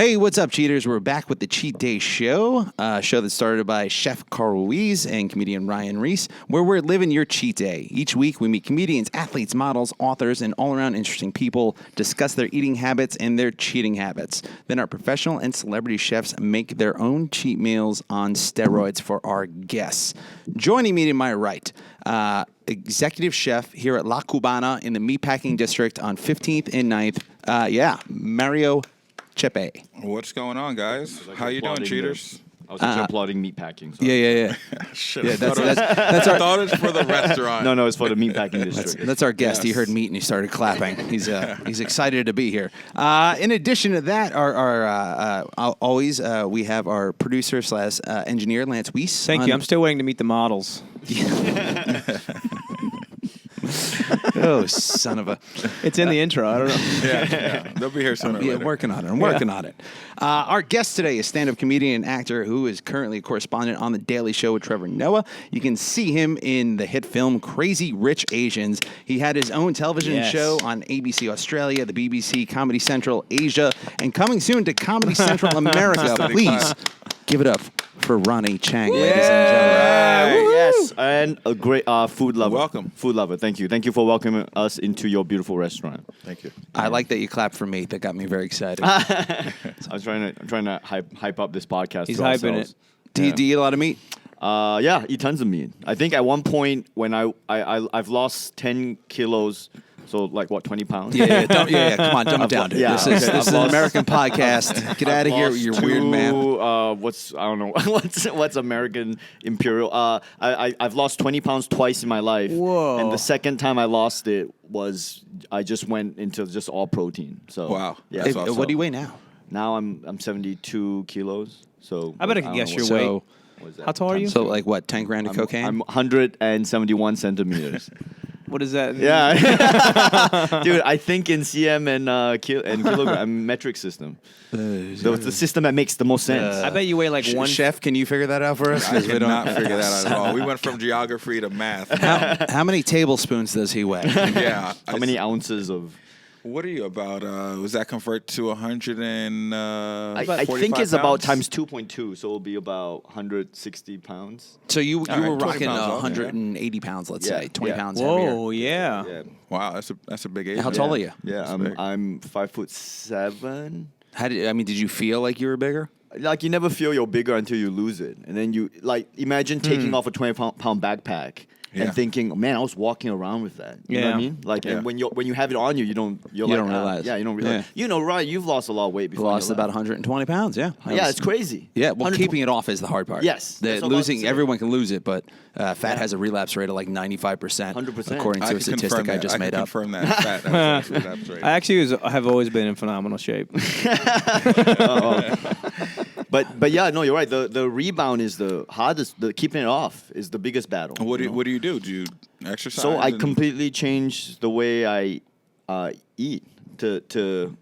Hey, what's up, cheaters? We're back with the Cheat Day Show, a show that's started by Chef Carl Weiss and comedian Ryan Reiss, where we're living your cheat day. Each week, we meet comedians, athletes, models, authors, and all-around interesting people, discuss their eating habits and their cheating habits. Then our professional and celebrity chefs make their own cheat meals on steroids for our guests. Joining me to my right, executive chef here at La Cubana in the Meatpacking District on 15th and 9th. Mario Chape. What's going on, guys? How you doing, cheaters? I was actually applauding meatpacking. So. Yeah. That's our thought is for the restaurant. No, it's for the Meatpacking District. That's our guest. Yes. He heard meat and he started clapping. He's excited to be here. In addition to that, we have our producer / engineer Lance Weiss. Thank you. I'm still waiting to meet the models. Oh, son of a! It's in the intro. I don't know. Yeah. They'll be here sooner. I'm working on it. Our guest today is stand-up comedian and actor who is currently a correspondent on The Daily Show with Trevor Noah. You can see him in the hit film Crazy Rich Asians. He had his own television show on ABC Australia, the BBC, Comedy Central Asia, and coming soon to Comedy Central America. Please give it up for Ronny Chieng, ladies and gentlemen. Yes, and a great food lover. Welcome. Food lover. Thank you for welcoming us into your beautiful restaurant. Thank you. I like that you clapped for me. That got me very excited. I'm trying to hype up this podcast. He's hyping it. Do you eat a lot of meat? Yeah, eat tons of meat. I think at one point when I've lost 10 kilos. So, like, what, 20 pounds? Yeah. Come on, dumb it down, dude. Yeah, this is an American podcast. Get out of here, you weird man. What's American Imperial? I've lost 20 pounds twice in my life. Whoa. And the second time I lost it was I just went into just all protein. So wow. Yeah. That's awesome. What do you weigh now? Now I'm 72 kilos. So I bet I can guess your weight. How tall are you? So, like, what, 10 grand of cocaine? I'm 171 centimeters. What does that mean? Yeah. Dude, I think in cm and kilogram metric system. The system that makes the most sense. I bet you weigh like one. Chef, can you figure that out for us? I did not figure that out at all. We went from geography to math. How many tablespoons does he weigh? Yeah. How many ounces of... What are you about? Was that convert to 100 and I think it's about times 2.2, so it'll be about 160 pounds. So you were 20 rocking pounds off, 180 pounds, let's say, 20 pounds Whoa, heavier. yeah. Wow, that's a big age. How tall are you? Yeah, I'm 5'7". Did you feel like you were bigger? Like, you never feel you're bigger until you lose it. And then you, like, imagine taking off a 20-pound backpack. Yeah. And thinking, man, I was walking around with that. You know what I mean? Like, and when you have it on you, you don't realize. Yeah, you don't realize. Yeah. You know, Ryan, you've lost a lot of weight before. Lost about 120 pounds. Yeah. Yeah, it's crazy. Yeah. Well, keeping it off is the hard part. Yes. Losing, everyone can lose it, but fat has a relapse rate of like 95%. 100%. According to a statistic I just made up. Confirm that. Fat has a relapse rate. I have always been in phenomenal shape. But yeah, no, you're right. The rebound is the hardest. Keeping it off is the biggest battle. What do you do? Do you exercise? So I completely changed the way I eat to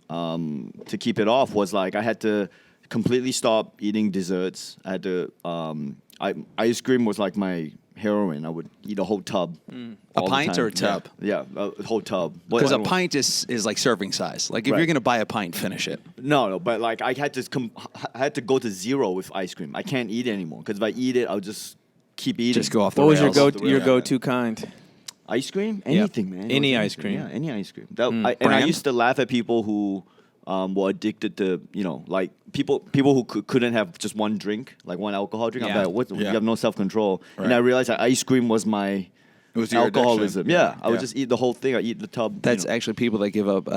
keep it off. Was like I had to completely stop eating desserts. I had to ice cream was like my heroin. I would eat a whole tub. A pint or a tub? Yeah, a whole tub. Because a pint is like serving size. Like if you're going to buy a pint, finish it. No, but like I had to go to zero with ice cream. I can't eat it anymore because if I eat it, I'll just keep eating. Just go off the What rails. was your go-to kind? Ice cream? Anything, man. Any ice cream. Yeah, any ice cream. And I used to laugh at people who were addicted to, like people who couldn't have just one drink, like one alcohol drink. Yeah. I'm like, you have no self-control. Right. And I realized that ice cream was my alcoholism. Yeah, I would just eat the whole thing. I eat the tub. That's actually people that give up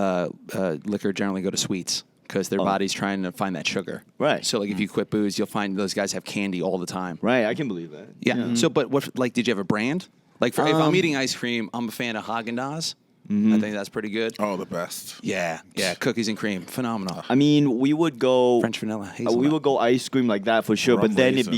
liquor generally go to sweets because their body's trying to find that sugar. Right. So like if you quit booze, you'll find those guys have candy all the time. Right, I can believe that. Yeah. So, but what? Like, did you have a brand? Like, if I'm eating ice cream, I'm a fan of Haagen-Dazs. I think that's pretty good. Oh, the best. Yeah. Cookies and cream, phenomenal. I mean, we would go French vanilla, hazelnut. we would go ice cream like that for sure, but then Raisin.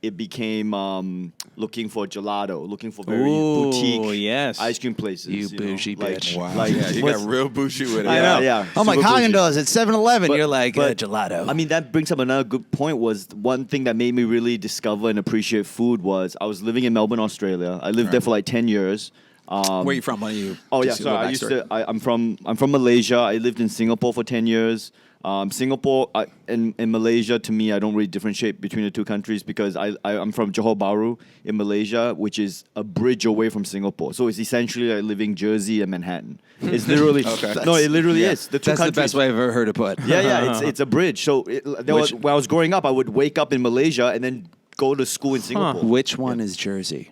it became looking for gelato, looking for very Ooh, boutique yes. ice cream places. You bougie bitch. Wow. Like, Yeah, you got real bougie with it. I know. Yeah. I'm like super bougie. Haagen-Dazs at 7-Eleven. You're like but- gelato. I mean, that brings up another good point. Was one thing that made me really discover and appreciate food was I was living in Melbourne, Australia. I lived there for like 10 years. Where are you from? Why don't you? Oh yeah, just a sorry. little backstory. I'm from Malaysia. I lived in Singapore for 10 years. Singapore and Malaysia, to me, I don't really differentiate between the two countries because I'm from Johor Bahru in Malaysia, which is a bridge away from Singapore. So it's essentially like living Jersey and Manhattan. It's literally no, it literally is. The two That's countries, the best way I've ever heard it put. Yeah, it's a bridge. So when I was growing up, I would wake up in Malaysia and then go to school in Singapore. Which one is Jersey?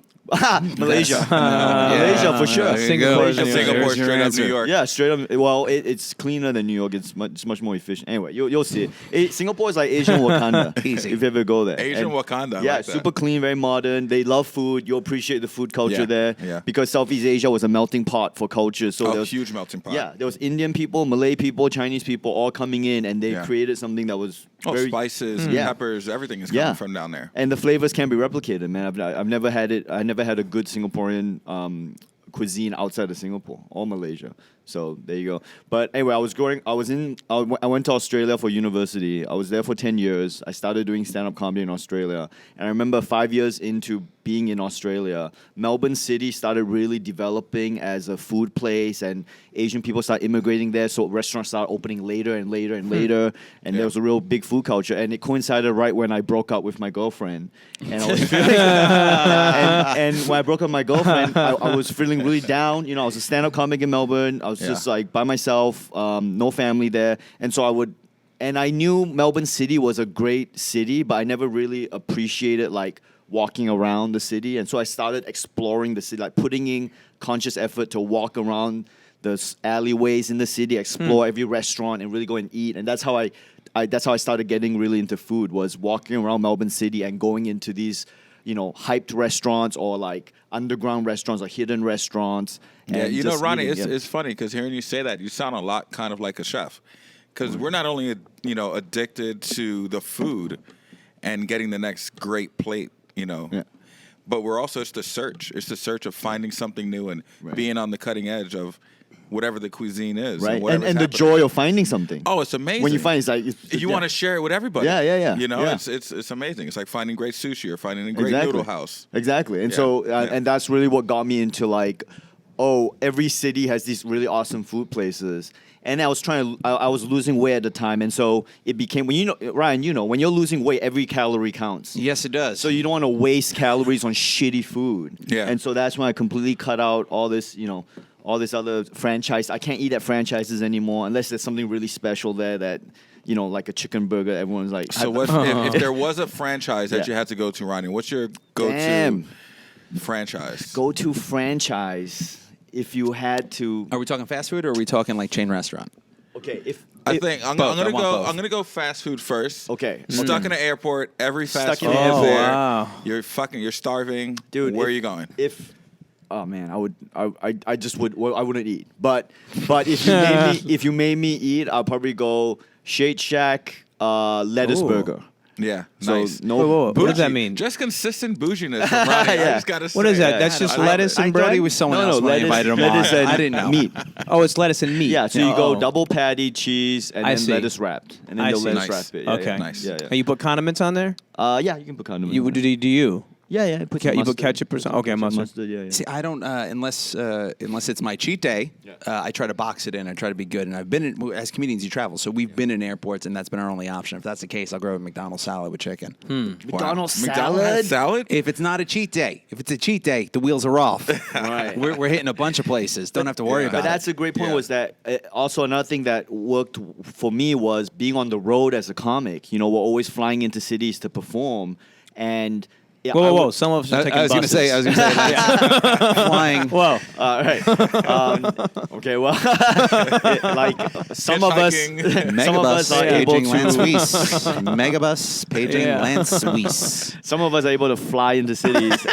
Malaysia. Malaysia for sure. Singapore is New York. Singapore, There's your straight up answer. New York. Yeah, straight up. Well, it's cleaner than New York. It's much more efficient. Anyway, you'll see it. Singapore is like Asian Wakanda. Easy. If you ever go there. Asian And Wakanda. I yeah, like that. super clean, very modern. They love food. You appreciate the food culture Yeah, there. yeah. Because Southeast Asia was a melting pot for culture. So there was, Huge melting pot. yeah, there was Indian people, Malay people, Chinese people all coming in, and they Yeah. created something that was very spices, Yeah. peppers, everything is coming from down there. and the flavors can be replicated, man. I've never had it. I never had a good Singaporean cuisine outside of Singapore or Malaysia. So there you go. But anyway, I went to Australia for university. I was there for 10 years. I started doing stand-up comedy in Australia. And I remember 5 years into being in Australia, Melbourne City started really developing as a food place, and Asian people started immigrating there. So restaurants started opening later and later and later. And there was a real big food culture. And it coincided right when I broke up with my girlfriend. And I was feeling, and when I broke up with my girlfriend, I was feeling really down. You know, I was a stand-up comic in Melbourne. I was just like by myself, no family there. And so I knew Melbourne City was a great city, but I never really appreciated like walking around the city. And so I started exploring the city, like putting in conscious effort to walk around the alleyways in the city, explore every restaurant and really go and eat. And that's how I started getting really into food, was walking around Melbourne City and going into these, you know, hyped restaurants or like underground restaurants, like hidden restaurants. Yeah, and you know, just Ronny, eating, it's funny because hearing you say that, you sound a lot kind of like a chef. Because we're not only, you know, addicted to the food and getting the next great plate, you know, but we're also, it's the search. It's the search of finding something new and being on the cutting edge of whatever the cuisine is. right, whatever's and the happening. joy of finding something. Oh, it's amazing. When you find it's like you want to share it with everybody. Yeah. You know, Yeah. it's amazing. It's like finding great sushi or finding a great Exactly. noodle house. Exactly. And Yeah. so, Yeah. and that's really what got me into like, oh, every city has these really awesome food places. And I was losing weight at the time. And so it became, Ryan, you know, when you're losing weight, every calorie counts. Yes, it does. So you don't want to waste calories on shitty food. Yeah. And so that's when I completely cut out all this, you know, all this other franchise. I can't eat at franchises anymore unless there's something really special there that, you know, like a chicken burger. Everyone's like, So what if there was a franchise that you had to go to, Ronny? What's your go-to Damn. franchise? Go-to franchise if you had to. Are we talking fast food or are we talking like chain restaurant? Okay, I think I'm both. gonna I want go. both. I'm gonna go fast food first. Okay. Stuck in an airport. Every fast Stuck in food an is airport. there. Wow. You're starving, Dude, Where if- are you going? Oh man, I just would. Well, I wouldn't eat. But if you made me eat, I'll probably go Shake Shack, lettuce Ooh. burger. Yeah, So nice. no. Whoa. What does that Bougie. mean? Just consistent bouginess from Ronny. I Yeah. just gotta say. What is that? Yeah, That's I just love lettuce it. and I bread? thought he was someone No, else when I lettuce- invited him on. lettuce and I didn't know. meat. Oh, it's lettuce and meat. Yeah, so you go Oh. double patty, cheese, and I then see. lettuce wrapped, and then I they'll see. lettuce Nice. wrap it. Yeah, Okay. yeah. Nice. Yeah, And yeah. you put condiments on there? Yeah, you can put condiments. Do you? Yeah. Put Ca- some you put mustard. ketchup or something? Okay, Some mustard. Yeah. See, I don't unless it's my cheat day. I try to box it in. I try to be good. And I've been as comedians, you travel, so we've been in airports, and that's been our only option. If that's the case, I'll go with McDonald's salad with chicken. McDonald's McDonald's has salad? If it's not a cheat day, if it's a cheat day, the wheels are off. Right. We're hitting a bunch of places. Don't have to worry Yeah. about But that's it. a great point. Yeah. Was that also another thing that worked for me was being on the road as a comic. You know, we're always flying into cities to perform, and yeah, Whoa. Some of us are taking I was going to buses. say, flying. Whoa. right. Okay. Well, like some of us, Hitchhiking. some of us Megabus are able paging Lance to. Weiss. Megabus paging Yeah. Lance Weiss. Some of us are able to fly into cities,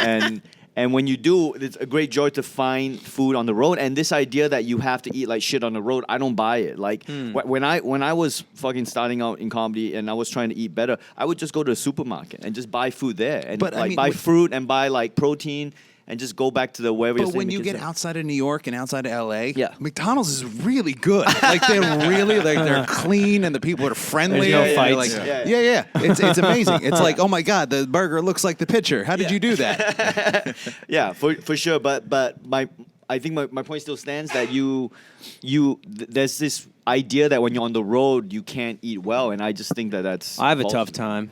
and when you do, it's a great joy to find food on the road. And this idea that you have to eat like shit on the road, I don't buy it. Like when I was fucking starting out in comedy and I was trying to eat better, I would just go to a supermarket and just buy food there and But, I like mean, buy with- fruit and buy like protein and just go back to the wherever. you're But when staying, you make get it- outside of New York and outside of LA, Yeah. McDonald's is really good. Like they're clean and the people are friendly. There's no and you're fights. Like, Yeah. yeah. It's amazing. It's like, oh my God, the burger looks like the picture. How did you do that? Yeah, for sure. But I think my point still stands that there's this idea that when you're on the road you can't eat well, and I just think that that's. I have a false. tough time.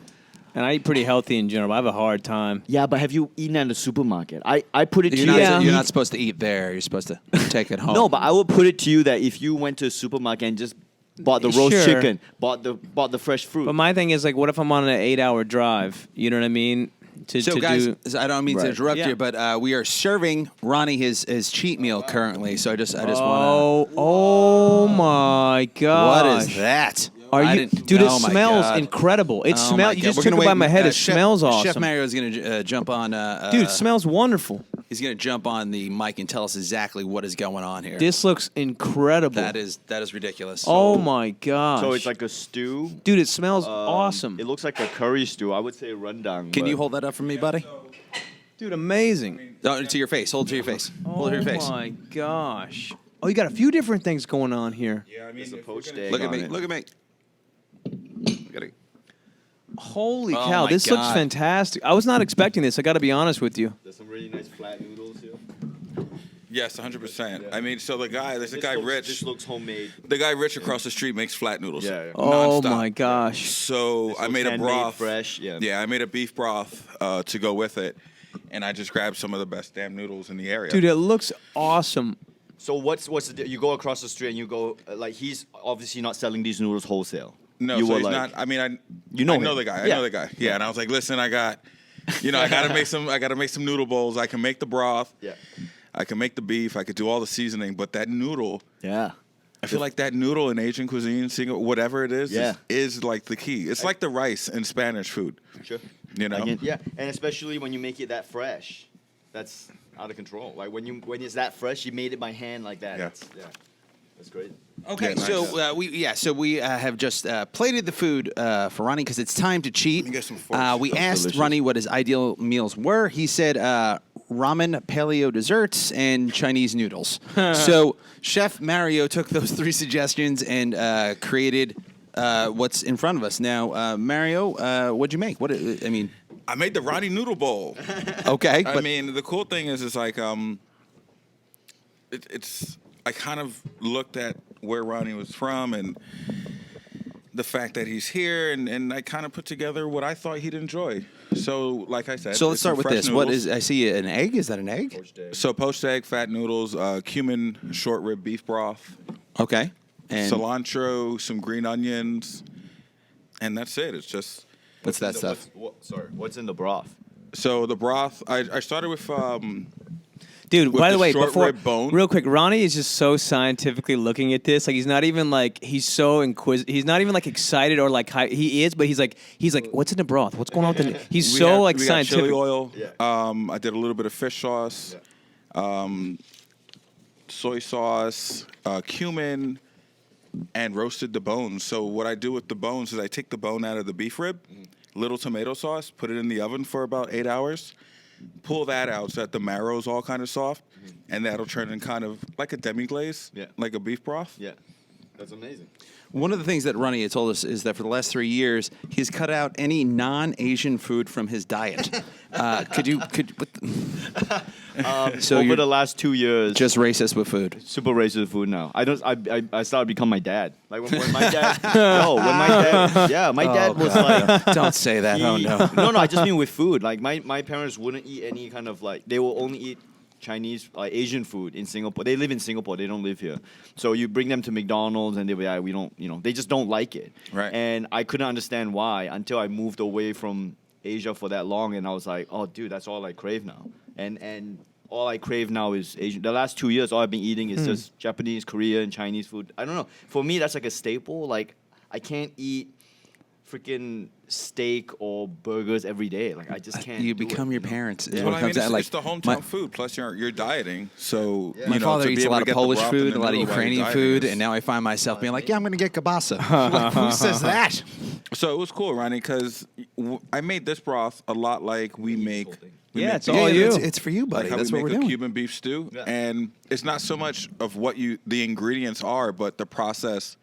And I eat pretty healthy in general, but I have a hard time. Yeah, but have you eaten at the supermarket? I put it to You're you. not, that you're eat- not supposed to eat there. You're supposed to take it home. No, but I would put it to you that if you went to a supermarket and just bought the roast Sure. chicken, bought the fresh fruit. But my thing is, like, what if I'm on an 8-hour drive? You know what I mean? So, guys, I don't mean to Right. interrupt Yeah. you, but we are serving Ronny his cheat meal currently. So I just want Oh my to. gosh. What is that? Are I you, didn't- dude? It oh my smells God. incredible. It Oh smells. my You God. just We're took gonna it by wait- my head. It Chef- smells Chef awesome, Mario is going to jump on. dude. It smells wonderful. He's going to jump on the mic and tell us exactly what is going on here. This looks incredible. That is ridiculous. Oh my gosh. so it's like a stew. dude, it smells awesome. It looks like a curry stew. I would say rendang. Can but- you hold that up for me, buddy? Dude, amazing. To your face. Hold it to your face. Hold it to your face. Oh my gosh. Oh, you got a few different things going on here. Yeah, I mean, There's a if we're poached gonna- egg Look at on me. it. Look at me. Look at it. Holy Oh cow, my this looks God. fantastic. I was not expecting this. I got to be honest with you. There's some really nice flat noodles here. Yes, 100%. I mean, so there's a guy Rich. This looks homemade. The guy Rich across the street makes flat noodles. Yeah, yeah. Oh nonstop. my gosh. So I looks made a handmade, broth. fresh, yeah. I made a beef broth to go with it, and I just grabbed some of the best damn noodles in the area. Dude, it looks awesome. So what's you go across the street and you go like he's obviously not selling these noodles wholesale. No, you so were he's like, not. I mean, I know know him. the guy. I Yeah. know the guy. Yeah, and I was like, listen, I got, I gotta make some. I gotta make some noodle bowls. I can make the broth. Yeah. I can make the beef. I could do all the seasoning, but that noodle. Yeah. I feel like that noodle in Asian cuisine, whatever it is, Yeah. is like the key. It's like the rice in Spanish food. Sure. You know? Yeah, and especially when you make it that fresh, that's out of control. Like when it's that fresh, you made it by hand like that. Yeah. That's great. Okay, Yeah, nice. so we have just plated the food for Ronny because it's time to cheat. Let me get some forks. We Sounds asked delicious. Ronny what his ideal meals were. He said ramen, paleo desserts, and Chinese noodles. So Chef Mario took those 3 suggestions and created what's in front of us now. Mario, what'd you make? I made the Ronny noodle bowl. Okay, I but mean, the cool thing is like, it's. I kind of looked at where Ronny was from and the fact that he's here, and I kind of put together what I thought he'd enjoy. So, like I said, so let's it's some start with fresh this. What noodles. is? I see an egg. Is that an egg? So poached egg, fat noodles, cumin short rib beef broth, Okay, and cilantro, some green onions, and that's it. It's just what's that stuff? What's in the broth? so the broth. I started with Dude, With by the the way, short before rib bone? real quick, Ronny is just so scientifically looking at this. Like he's not even like he's so inquisitive. He's not even like excited or like he is, but he's like what's in the broth? What's going on with the? He's so like we got scientific. chili oil. Yeah. I did a little bit of fish sauce, soy sauce, cumin, and roasted the bones. So what I do with the bones is I take the bone out of the beef rib, little tomato sauce, put it in the oven for about 8 hours, pull that out so that the marrow's all kind of soft, and that'll turn in kind of like a demi-glaze, Yeah. like a beef broth. Yeah, that's amazing. One of the things that Ronny had told us is that for the last 3 years, he's cut out any non-Asian food from his diet. So Over you're the last 2 years, just racist with food. super racist food now. I started to become my dad. Like when my dad, my dad was like, Don't say that. Oh no. no, I just mean with food. Like my parents wouldn't eat any kind of like they will only eat Chinese, Asian food in Singapore. They live in Singapore. They don't live here. So you bring them to McDonald's and they'll be like, we don't, they just don't like it. Right. And I couldn't understand why until I moved away from Asia for that long, and I was like, oh, dude, that's all I crave now. And all I crave now is Asian. The last 2 years, all I've been eating is just Japanese, Korean, Chinese food. I don't know. For me, that's like a staple. Like I can't eat freaking steak or burgers every day. Like I just can't. You do become it, your know? parents. is Yeah. what Well, it I mean, comes out. it's the hometown food. Plus, you're dieting, so My father to eats be a able lot to of get the Polish broth food, and a the lot of noodle while you're Ukrainian dieting food, is- and now I find myself being like, yeah, I'm going to get kielbasa. Like, who says that? So it was cool, Ronny, because I made this broth a lot like we make. we Yeah, make it's beef- all you. It's for you, buddy. Like how That's we what make we're a doing. Cuban beef stew, Yeah. and it's not so much of what the ingredients are, but the process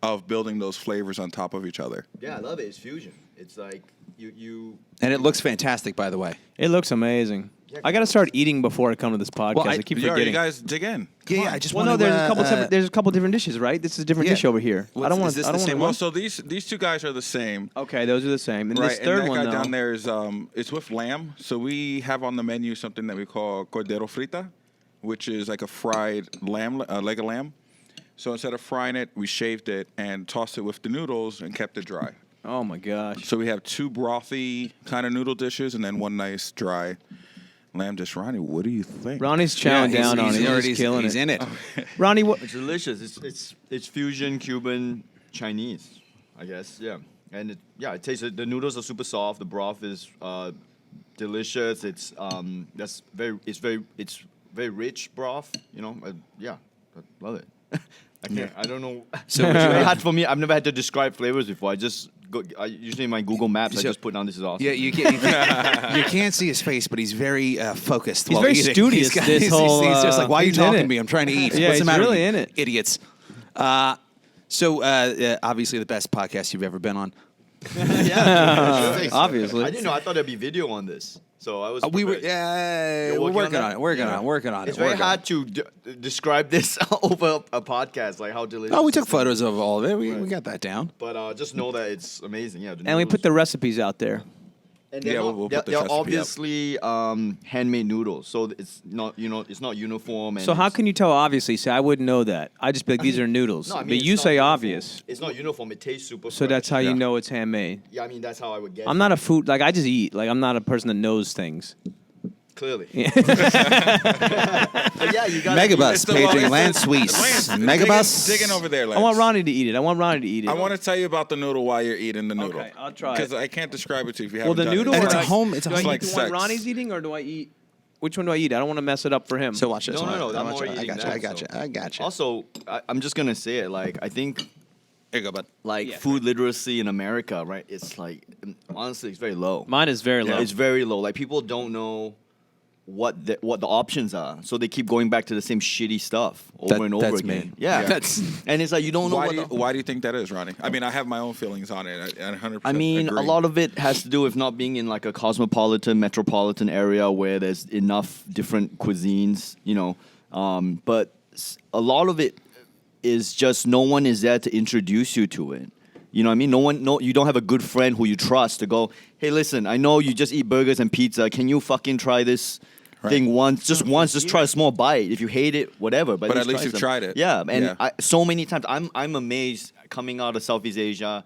of building those flavors on top of each other. Yeah, I love it. It's fusion. It's like you. And it looks fantastic, by the way. It looks amazing. I got to start eating before I come to this podcast. Well, I keep You forgetting. guys dig in. Yeah, I just Well, want no, to. there's a couple different dishes, right? This is a different Yeah. dish over here. What's- I don't want is this I the don't same want Well, so these two guys are the same. Okay, those are the same. And Right, this third and that one guy though. down there is it's with lamb. So we have on the menu something that we call cordero frita, which is like a fried lamb, leg of lamb. So instead of frying it, we shaved it and tossed it with the noodles and kept it dry. Oh my gosh. So we have two brothy kind of noodle dishes and then one nice dry lamb dish. Ronnie, what do you think? Ronnie's chowing Yeah, down on it. already He's killing he's it. in it. Ronnie, what? It's delicious. It's fusion, Cuban, Chinese, I guess. Yeah, and it tastes. The noodles are super soft. The broth is delicious. It's very rich broth. You know, I love it. I don't know. So It's very hard for me. I've never had to describe flavors before. Usually in my Google Maps, I So- just put down this is awesome. Yeah, you can't see his face, but he's very focused. He's while very eating. studious this he's whole, just like, why are you he's in talking it. to me? I'm trying to eat. Yeah, What's the he's matter with really you in it. idiots? So obviously the best podcast you've ever been on. yeah. Obviously. I didn't know. I thought there'd be video on this. So I was. We were prepared. we're You're working on that? it. Working Yeah. on it. Working on it. It's very working on hard to describe this over a podcast, like how delicious. it. Oh, we took photos of all of it. We got that down. But just know that it's amazing. Yeah. And we put the recipes out there. And Yeah, they're, we'll put the they're recipe up. obviously handmade noodles, so it's not it's not uniform. And So how it's- can you tell obviously? See, I wouldn't know that. I just be like, these are noodles. No, I mean, but it's you not say uniform. obvious. It's not uniform. It tastes super. So that's how fresh. you Yeah. know it's handmade. Yeah, I mean that's how I would guess. I'm not a food, like I just eat. Like I'm not a person that knows things. clearly. But yeah, you got Megabus, paging Land Suisse. Megabus. Digging over there, I Lance. want Ronnie to eat it. I want Ronnie to eat it. I want to tell you about the noodle while you're eating the noodle. Okay, I'll try it. Because I can't describe it to you if you Well, haven't the done noodle. it. And or it's a I- home- it's a do I home- eat the one sex. Ronnie's eating, or do I eat? Which one do I eat? I don't want to mess it up for him. So watch this. No, one. no, I'm Watch already it. I eating got you. that, I got so. you. I got you. Also, I'm just gonna say it. Like I think, Here you go, bud. like Yeah. food literacy in America, right? It's like honestly, it's very low. Mine is very low. It's very low. Like people don't know what the options are, so they keep going back to the same shitty stuff over and over that's again. me. Yeah, That's- and it's like you don't know Why do you think that is, Ronnie? I mean, I have my own feelings on it. I 100% I mean, agree. a lot of it has to do with not being in like a cosmopolitan, metropolitan area where there's enough different cuisines, you know. But a lot of it is just no one is there to introduce you to it. You know what I mean? You don't have a good friend who you trust to go, hey, listen, I know you just eat burgers and pizza. Can you fucking try this thing once? Just try a small bite. If you hate it, whatever. But at least try you've some. tried it. Yeah, and Yeah. so many times I'm amazed coming out of Southeast Asia,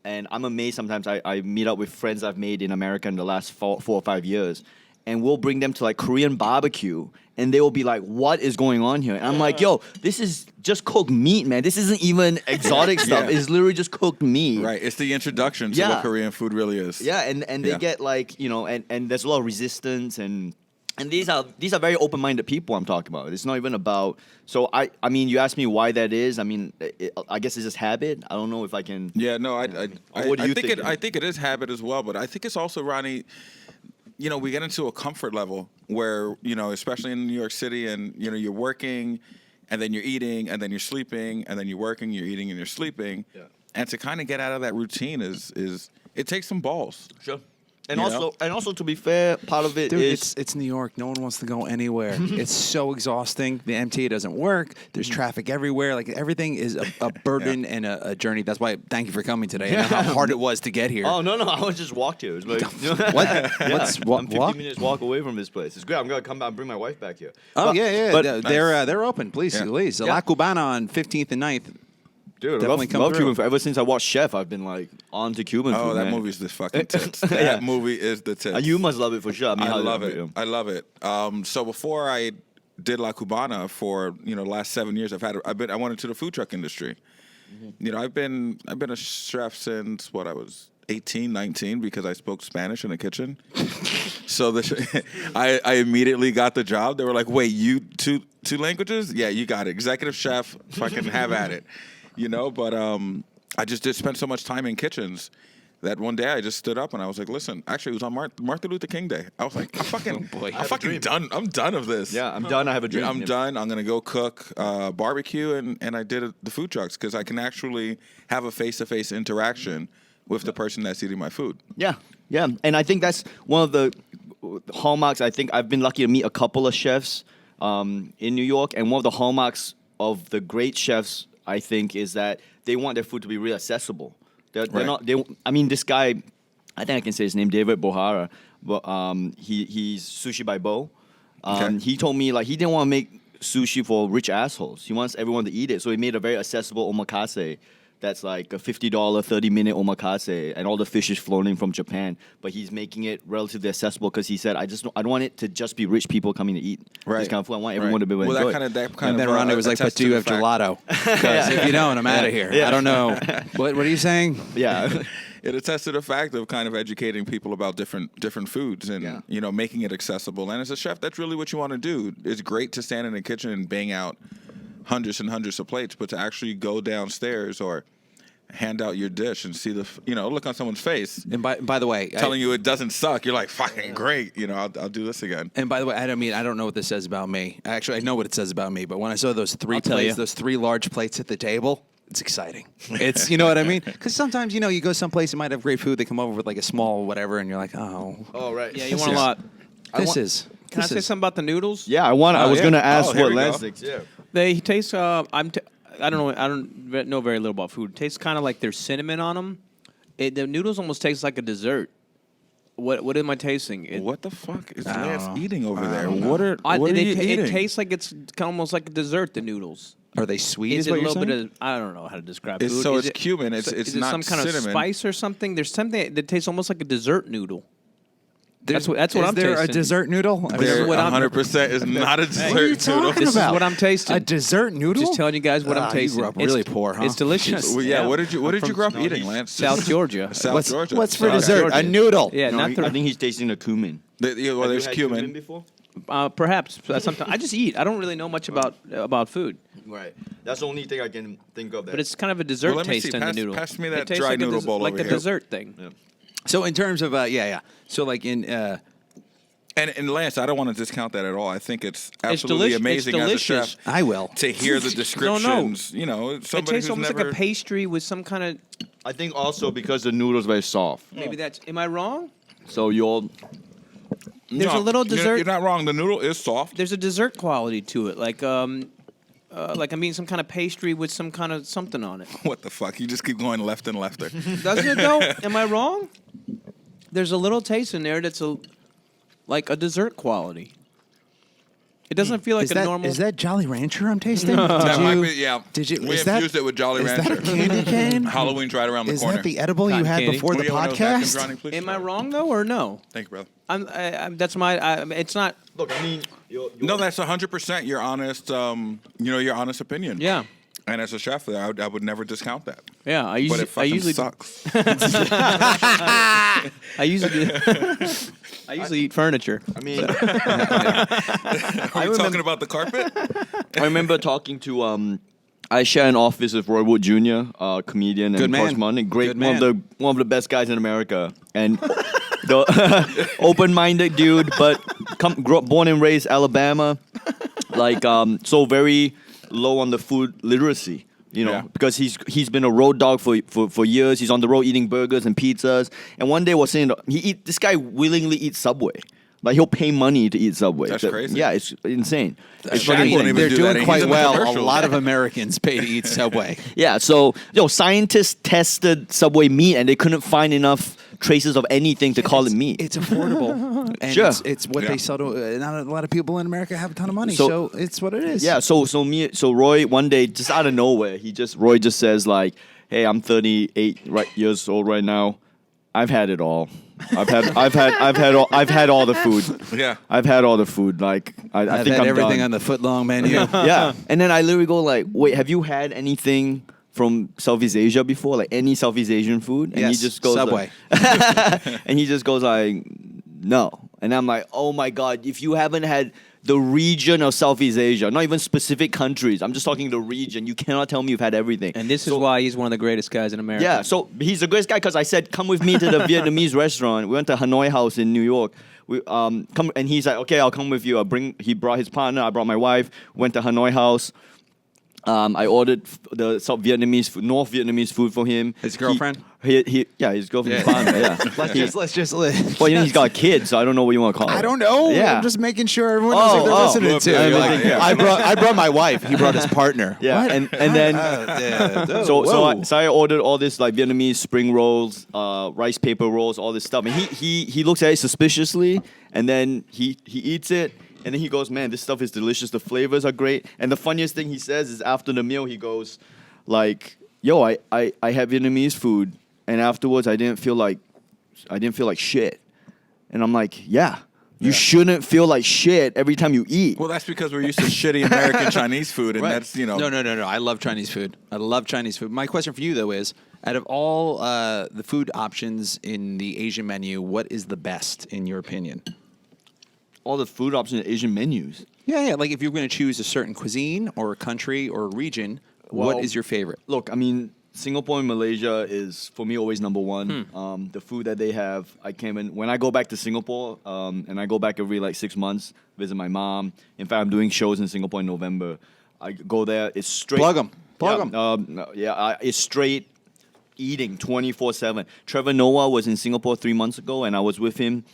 and I'm amazed sometimes I meet up with friends I've made in America in the last 4 or 5 years, and we'll bring them to like Korean barbecue, and they will be like, what is going on here? And I'm like, yo, this is just cooked meat, man. This isn't even exotic stuff. Yeah. It's literally just cooked meat. Right. It's the introduction to Yeah. what Korean food really is. Yeah, and they Yeah. get like, you know, and there's a lot of resistance and these are very open-minded people I'm talking about. It's not even about. So I mean, you asked me why that is. I mean, I guess it's just habit. I don't know if I can. Yeah, no, What do you think? I think it is habit as well, but I think it's also, Ronnie, you know, we get into a comfort level where, you know, especially in New York City, and you know, you're working and then you're eating and then you're sleeping and then you're working, you're eating and you're sleeping. Yeah. And to kind of get out of that routine is it takes some balls. Sure. And You also to be fair, part of it Dude, is it's New York. No one wants to go anywhere. It's so exhausting. The MTA doesn't work. There's traffic everywhere. Like everything is a burden and a journey. That's why thank you for coming today. I know how hard it was to get here. Oh no, I was just walked here. It was like What? Yeah, What's I'm 50 what? minutes walk away from this place. It's great. I'm gonna come back and bring my wife back here. Oh But- yeah. But They're open. Please, Yeah. please. Yeah. La Cubana on 15th and 9th. dude, I definitely love, come love through. Cuban food. Ever since I watched Chef, I've been like on to Cuban food. Oh, that man. movie's the fucking tits. That Yeah. movie is the tits. You must love it for sure. I mean, I how- love it. I love it. So before I did La Cubana for the last 7 years, I went into the food truck industry. Mm-hmm. You know, I've been a chef since what I was 18, 19 because I spoke Spanish in the kitchen. So I immediately got the job. They were like, "Wait, you two languages? Yeah, you got it. Executive chef, fucking have at it." You know, but I just did spend so much time in kitchens that one day I just stood up and I was like, listen, actually it was on Martin Luther King Day. I was like, I'm fucking done. I'm done of this. Yeah, I'm done. I have a dream. I'm done. I'm going to go cook barbecue. And I did the food trucks because I can actually have a face-to-face interaction with the person that's eating my food. Yeah, yeah, and I think that's one of the hallmarks. I think I've been lucky to meet a couple of chefs in New York, and one of the hallmarks of the great chefs, I think, is that they want their food to be really accessible. They're Right. not. I mean, this guy, I think I can say his name, David Bohara, but he's Sushi by Bo. Okay. He told me like he didn't want to make sushi for rich assholes. He wants everyone to eat it, so he made a very accessible omakase. That's like a $50, 30-minute omakase, and all the fish is floating from Japan. But he's making it relatively accessible because he said, I don't want it to just be rich people coming to eat this kind of food. I want everyone to be able to enjoy it. That kind And then of Ronny was like, "But do you have gelato? Because if you don't, I'm out of here. I don't know. What are you saying? Yeah. It attests to the fact of kind of educating people about different foods and making it accessible. And as a chef, that's really what you want to do. It's great to stand in the kitchen and bang out hundreds and hundreds of plates, but to actually go downstairs or hand out your dish and see the look on someone's face. And by the way, telling you it doesn't suck, you're like, fucking great. I'll do this again. And by the way, I don't know what this says about me. Actually, I know what it says about me. But when I saw those three tell plates, you. those three large plates at the table, it's exciting. It's, you know what I mean? Because sometimes, you go someplace, you might have great food. They come over with like a small whatever, and you're like, oh. Oh, right. Yeah, you want a lot. Can Can I say something about the noodles? Yeah, I was yeah. going to ask Here what we go. Lance thinks. Yeah. They taste. I don't know. I don't know very little about food. It tastes kind of like there's cinnamon on them. The noodles almost taste like a dessert. What am I tasting? What the fuck is Lance know. eating over there? don't know. What are you eating? It tastes like it's almost like a dessert. The noodles. Are they sweet? Is Is it a what you're little saying? bit of? I don't know how to describe It's- food. so Is it's cumin. It's is not it some kind cinnamon. of spice or something? There's something that tastes almost like a dessert noodle. That's what Is I'm there tasting. a dessert noodle? I mean, There what I'm- 100% is not a dessert what are you noodle. talking This is about? what I'm tasting. A dessert noodle? Just telling you guys what I'm You tasting. grew up It's- really poor, huh? It's delicious. Well, yeah. What did you from grow up eating, Lance? South Georgia. South Georgia. What's for Okay. dessert? Georgia. A noodle. Yeah, No, not I the. think he's tasting the cumin. Well, there's Have you had cumin. before? Perhaps sometimes I just eat. I don't really know much about food, Right. That's the only thing I can think of. but it's kind of a dessert Well, let me taste see. in Pass- the noodle. pass me It that tastes dry like noodle bowl like over a here. dessert thing. Yeah. So in terms of so like in And Lance, I don't want to discount that at all. I think it's absolutely delicious. amazing It's as a delicious. chef I will. to hear the descriptions. It Somebody tastes who's almost never. like a pastry with some kind of. I think also because the noodle's very soft. Maybe that's. Am I wrong? So you'll. There's a little dessert. You're not wrong. The noodle is soft. There's a dessert quality to it, like I'm eating some kind of pastry with some kind of something on it. What the fuck? You just keep going left and lefter. Doesn't it though? Am I wrong? There's a little taste in there that's like a dessert quality. It doesn't feel like is a that, normal. Is that Jolly Rancher I'm tasting? That might be, yeah. Did you? We is that, infused it with Jolly is Rancher. that a candy cane? Halloween's right around the Is corner. that the edible you Cotton had candy? before the Will you want those napkins, podcast? Ronny, please? Am I wrong though, or no? Thank you, brother. That's my. It's not. Look, I mean. No, that's 100% your honest, your honest opinion. Yeah. And as a chef, I would never discount that. Yeah. I But usually. it fucking sucks. I usually. I usually eat furniture. I mean. Are you talking about the carpet? I remember talking to I share an office with Roy Wood Jr., comedian Good and man. correspondent. Great, Good one of the best guys in America, and the open-minded dude, but born and raised Alabama, like so very low on the food literacy. Yeah. Because he's been a road dog for years. He's on the road eating burgers and pizzas. And one day was saying this guy willingly eats Subway. Like he'll pay money to eat Subway. That's crazy. Yeah, it's insane. It's Shaq fucking wouldn't insane. even They're do that. doing He's quite in the well. A commercials. lot of Americans pay to eat Subway. Yeah, so scientists tested Subway meat and they couldn't find enough traces of anything to call it meat. It's affordable. And Sure. it's what Yeah. they sell to. Not a lot of people in America have a ton of money, So- so it's what it is. Yeah, so Roy one day just out of nowhere, Roy just says like, "Hey, I'm 38 years old right now. I've had it all. I've had all the food. Yeah. I've had all the food. Like I I've think had I'm everything done. on the foot-long menu. Yeah, and then I literally go like, "Wait, have you had anything from Southeast Asia before? Like any Southeast Asian food?" And Yes, he just goes Subway. and he just goes like, "No." And I'm like, "Oh my god, if you haven't had the region of Southeast Asia, not even specific countries, I'm just talking the region, you cannot tell me you've had everything." And this is why he's one of the greatest guys in America. Yeah, so he's the greatest guy because I said, "Come with me to the Vietnamese restaurant." We went to Hanoi House in New York. We come and he's like, "Okay, I'll come with you." He brought his partner. I brought my wife. Went to Hanoi House. I ordered the North Vietnamese food for him. His girlfriend? His girlfriend's fine. Yeah. Let's just Well, he's got kids, so I don't know what you want to call it. I don't know. Yeah. I'm just making sure everyone knows what they're listening to. I You're mean, like, yeah. I brought my wife. He brought his partner. Yeah, What? and then Whoa. so I ordered all this like Vietnamese spring rolls, rice paper rolls, all this stuff, and he looks at it suspiciously, and then he eats it, and then he goes, "Man, this stuff is delicious. The flavors are great." And the funniest thing he says is after the meal, he goes, like, "Yo, I had Vietnamese food, and afterwards I didn't feel like shit." And I'm like, "Yeah." You shouldn't feel like shit every time you eat. Well, that's because we're used to shitty American Chinese food, and that's, No. I love Chinese food. I love Chinese food. My question for you, though, is out of all the food options in the Asian menu, what is the best, in your opinion? All the food options in Asian menus. Yeah. Like if you're going to choose a certain cuisine or a country or a region, what is your favorite? Look, I mean, Singapore and Malaysia is, for me, always number one. The food that they have, when I go back to Singapore, and I go back every 6 months, visit my mom. In fact, I'm doing shows in Singapore in November. I go there, it's straight. Plug 'em. It's straight eating 24/7. Trevor Noah was in Singapore 3 months ago, and I was with him.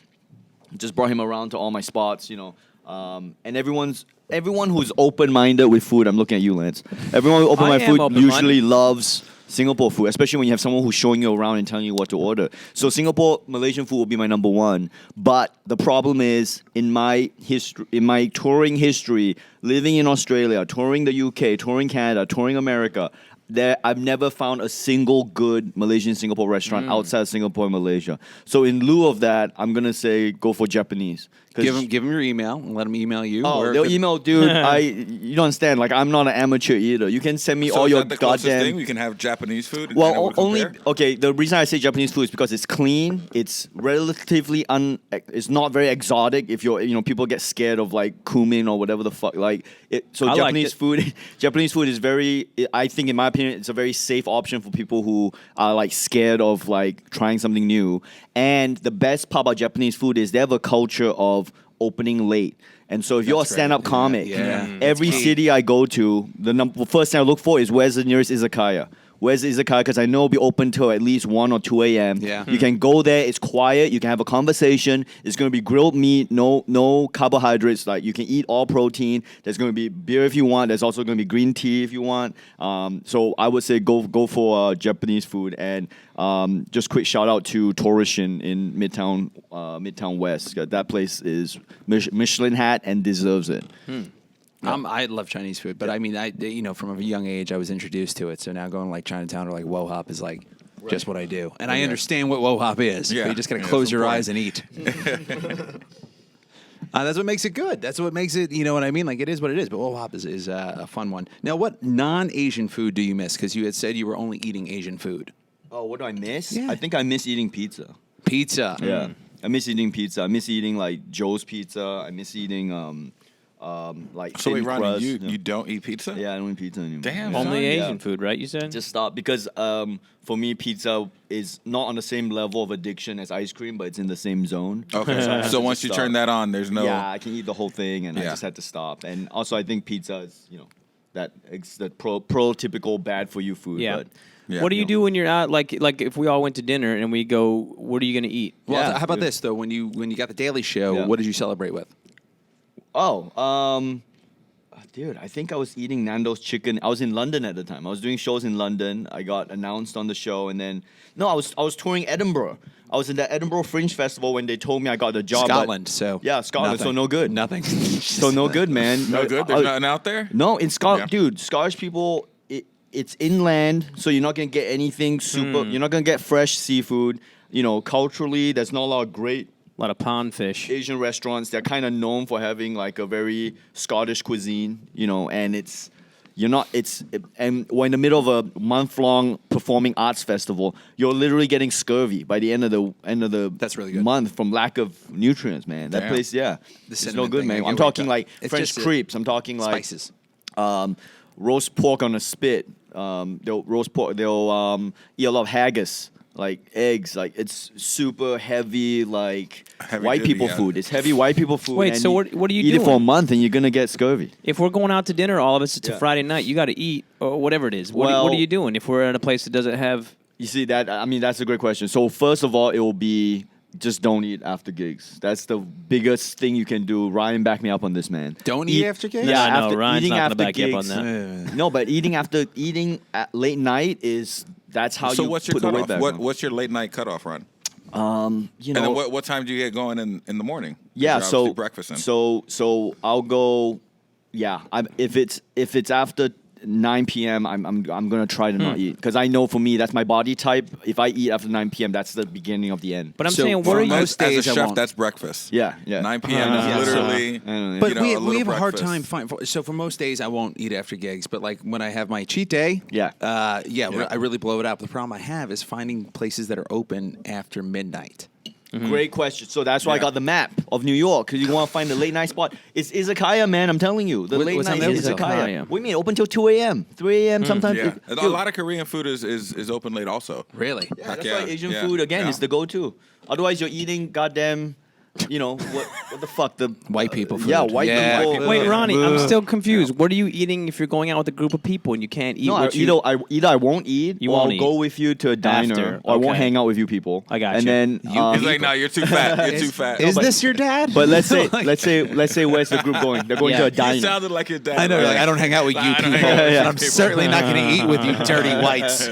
Just brought him around to all my spots, and everyone who's open-minded with food. I'm looking at you, Lance. Everyone who's open-minded with food usually loves Singapore food, especially when you have someone who's showing you around and telling you what to order. So Singapore, Malaysian food will be my number one. But the problem is, in my touring history, living in Australia, touring the UK, touring Canada, touring America, I've never found a single good Malaysian Singapore restaurant outside of Singapore and Malaysia. So in lieu of that, I'm gonna say go for Japanese. Give them your email and let them email you. Oh, they'll email, dude. You don't understand. I'm not an amateur either. You can send me So all is your that the closest goddamn. thing? We can have Japanese food. Well, and it would only compare? okay. The reason I say Japanese food is because it's clean. It's relatively it's not very exotic. If people get scared of cumin or whatever the fuck. So I liked Japanese it. food. Japanese food is very. I think, in my opinion, it's a very safe option for people who are scared of trying something new. And the best part about Japanese food is they have a culture of opening late. And so if you're a That's great. stand-up comic, Yeah. every city I go to, the first thing I look for is where's the nearest izakaya. Where's the izakaya? Because I know it'll be open till at least 1 or 2 a.m. Yeah. You can go there. It's quiet. You can have a conversation. It's going to be grilled meat, no carbohydrates. You can eat all protein. There's going to be beer if you want. There's also going to be green tea if you want. So I would say go for Japanese food. And just quick shout out to Torrishin in Midtown West. That place is Michelin hat and deserves it. I love Chinese food, but I mean, from a young age, I was introduced to it. So now going Chinatown or Wo Hop is just what I do, and I understand what Wo Hop is. Yeah. But you just gotta Yeah, close it's your important. eyes and eat. That's what makes it good. That's what makes it. You know what I mean? It is what it is. But Wo Hop is a fun one. Now, what non-Asian food do you miss? Because you had said you were only eating Asian food. Oh, what do I miss? Yeah. I think I miss eating pizza. Pizza. Yeah. I miss eating pizza. I miss eating Joe's Pizza. I miss eating So wait, thin Ronny, crust. you don't eat pizza? Yeah, I don't eat pizza anymore. Damn, Yeah. Only Yeah. Asian food, right? You said. Just stop because for me pizza is not on the same level of addiction as ice cream, but it's in the same zone. Okay, I have so to once just you stop. turn that on, there's no. Yeah, I can eat the whole thing, and I Yeah. just had to stop. And also, I think pizza is it's the prototypical bad for you food. Yeah. But Yeah. What do you do when you're out? Like if we all went to dinner and we go, what are you gonna eat? Well, Yeah. how about this though? When you got the Daily Show, Yeah. what did you celebrate with? Dude, I think I was eating Nando's chicken. I was in London at the time. I was doing shows in London. I got announced on the show, and then I was touring Edinburgh. I was in the Edinburgh Fringe Festival when they told me I got the job. but- Scotland. So Yeah, Scotland. So nothing. no good. Nothing. So no good, man. No good? There's nothing out there? No, in Scotland, Yeah. dude. Scottish people, it's inland, so you're not gonna get anything super. You're not gonna get fresh seafood. Culturally, there's not a lot of great A lot of pond fish. Asian restaurants. They're kind of known for having a very Scottish cuisine, and and we're in the middle of a month-long performing arts festival. You're literally getting scurvy by the end of the That's really good. month from lack of nutrients, man. That Damn. place, yeah, The it's cinnamon no good, thing, I man. get I'm what you're talking talking- It's French just crepes. I'm talking spices. roast pork on a spit. They'll roast pork. They'll eat a lot of haggis, eggs. It's super heavy, Heavy white duty, people yeah. food. It's heavy white people food. Wait, and so what are you eat it for a doing? month and you're gonna get scurvy. If we're going out to dinner, all of us, it's a Yeah. Friday night. You got to eat or whatever it is. What Well- are you doing if we're at a place that doesn't have You see that? I mean, that's a great question. So first of all, it will be just don't eat after gigs. That's the biggest thing you can do. Ryan, back me up on this, man. Don't eat after gigs? Yeah, I know. after- Ryan's eating not going to after back you up on gigs- that. No, but eating at late night that's how So you what's your put the weight cutoff? back on. What's your late night cutoff, Ron? You And then know, what time do you get going in the morning? 'Cause yeah. you're So obviously breakfasting. So I'll go. Yeah, if it's after 9 p.m., I'm gonna try to not eat because I know for me that's my body type. If I eat after 9 p.m., that's the beginning of the end. But I'm So saying, for what are you? most days as a I chef, won't. that's breakfast. Yeah. 9 p.m. is Yeah. literally. I don't know. But you know, we a little have a hard breakfast. time so for most days I won't eat after gigs, but like when I have my cheat day, Yeah. I really blow it up. The problem I have is finding places that are open after midnight. Great question. So that's why I Yeah. got the map of New York because you want to find the late night spot. It's izakaya, man. I'm telling you, the What- late what's night on is there? izakaya. What do you mean? Open till 2 a.m., 3 a.m. Sometimes. Yeah, Dude, a lot of Korean food is open late also. Really? Yeah, Heck that's yeah. why Asian Yeah. food again Yeah. is the go-to. Otherwise, you're eating goddamn, what the fuck the White people food. Yeah, white Yeah. people. Wait, Ronnie, I'm Ugh. still confused. What are you eating if you're going out with a group of people and you can't eat? No, what you, either I won't eat, You or won't I'll go eat. with you to a diner, After, or I won't okay. hang out with you people. I got and you. then He's like, no, you're too fat. You're too fat. Is this your dad? but let's say where's the group going? They're going Yeah. to a You diner. sounded like your dad. I know. right? Like, I don't hang out with you I don't people. hang out with And you I'm people. certainly not going to eat with you dirty whites.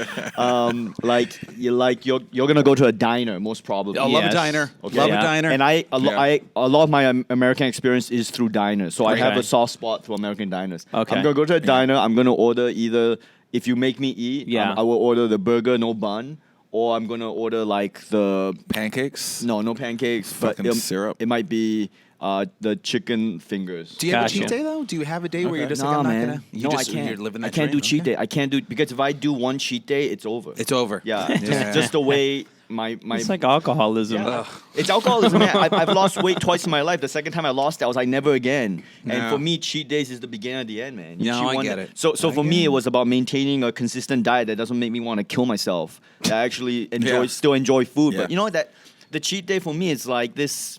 You're gonna go to a diner most probably. I love Yes. a diner. Okay. Love Yeah. a diner. And a lot of my American experience is through diners, so I Okay. have a soft spot for American diners. Okay. I'm gonna go to a diner. I'm gonna order either if you make me eat, Yeah. I will order the burger no bun, or I'm gonna order like the Pancakes? no pancakes, Fucking but syrup. It might be the chicken fingers. Do you have a Gotcha. cheat day though? Do you have a day where you're just like, Nah, I'm not man. gonna? You No, just, I can't. You're living that I can't dream? do cheat Okay. day. I can't do because if I do one cheat day, it's over. It's over. Yeah, Yeah. just the way my It's like alcoholism. Yeah. It's alcoholism. Man. I've lost weight twice in my life. The second time I lost it, I was like, never again. And Yeah. for me, cheat days is the beginning of the end, man. You No, cheat I one get day. it. So I for get me, it. it was about maintaining a consistent diet that doesn't make me want to kill myself. That I actually Yeah. still enjoy food. Yeah. But you know that the cheat day for me is like this.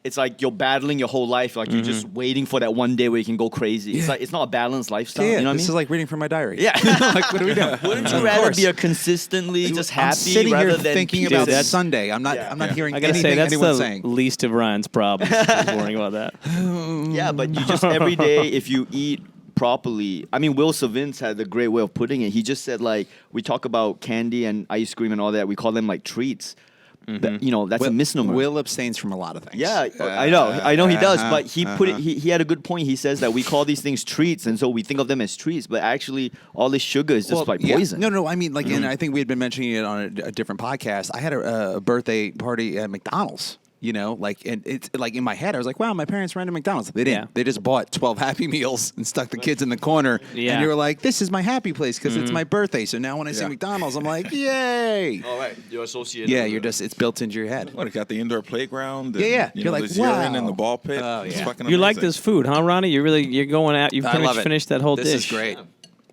It's like you're battling your whole life. Like you're just waiting for that one day where you can go crazy. It's Yeah. like it's not a balanced lifestyle. Yeah, You know what I this mean? is like reading from my diary. yeah. Like, what are we doing? Wouldn't you Of rather course. be a consistently just happy I'm sitting rather here than thinking people- about that's- Sunday. I'm not. Yeah. I'm not Yeah. hearing I gotta anything say, that's anyone's the saying. least of Ryan's problems. He's worrying about that. Yeah, but you just every day if you eat properly. I mean, Will Savins had a great way of putting it. He just said like we talk about candy and ice cream and all that. We call them like treats. But, that's a misnomer. Will abstains from a lot of things. Yeah, I know he does, but he put it. He had a good point. He says that we call these things treats, and so we think of them as treats, but actually, all this sugar is just like yeah. poison. No. I mean, like, and I think we had been mentioning it on a different podcast. I had a birthday party at McDonald's. And it's like in my head, I was like, wow, my parents ran to McDonald's. They didn't. Yeah. They just bought 12 Happy Meals and stuck the kids in the corner. Yeah. And you were like, this is my happy place because it's my birthday. So now when I say Yeah. McDonald's, I'm like, yay. All right, you're associated. Yeah, with it. it's built into your head. What, it got the indoor playground? Yeah. You You're know, like, there's urine in wow. the ball pit. Oh, It's yeah. fucking You like amazing. this food, huh, Ronnie? You're going out. You've I pretty love much it. finished that whole This dish. is great.